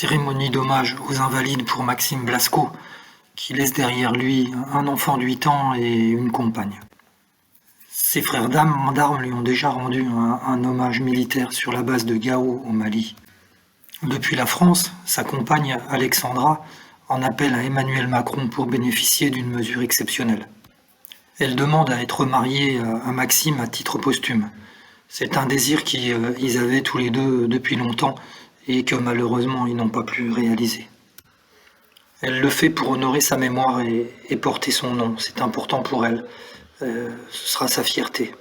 Cérémonie d'hommage aux Invalides pour Maxime Blasco, qui laisse derrière lui un enfant de 8 ans et une compagne. Ses frères d'armes lui ont déjà rendu un hommage militaire sur la base de Gao au Mali. Depuis la France, sa compagne Alexandra en appelle à Emmanuel Macron pour bénéficier d'une mesure exceptionnelle. Elle demande à être mariée à Maxime à titre posthume. C'est un désir qu'ils avaient tous les deux depuis longtemps et que malheureusement ils n'ont pas pu réaliser. Elle le fait pour honorer sa mémoire et porter son nom. C'est important pour elle. Ce sera sa fierté.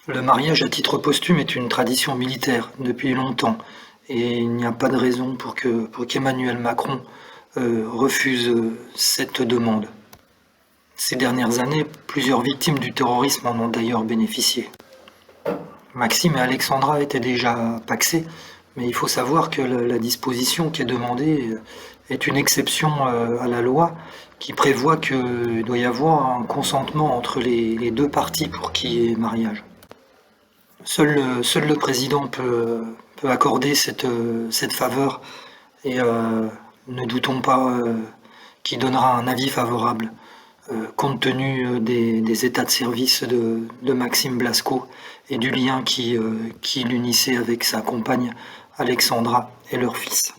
Le mariage à titre posthume est une tradition militaire depuis longtemps et il n'y a pas de raison pour qu'Emmanuel Macron refuse cette demande. Ces dernières années, plusieurs victimes du terrorisme en ont d'ailleurs bénéficié. Maxime et Alexandra étaient déjà pacsés, mais il faut savoir que la disposition qui est demandée est une exception à la loi qui prévoit qu'il doit y avoir un consentement entre les deux parties pour qu'il y ait mariage. Seul le président peut accorder cette faveur et ne doutons pas qu'il donnera un avis favorable compte tenu des états de service de Maxime Blasco et du lien qui l'unissait avec sa compagne Alexandra et leur fils.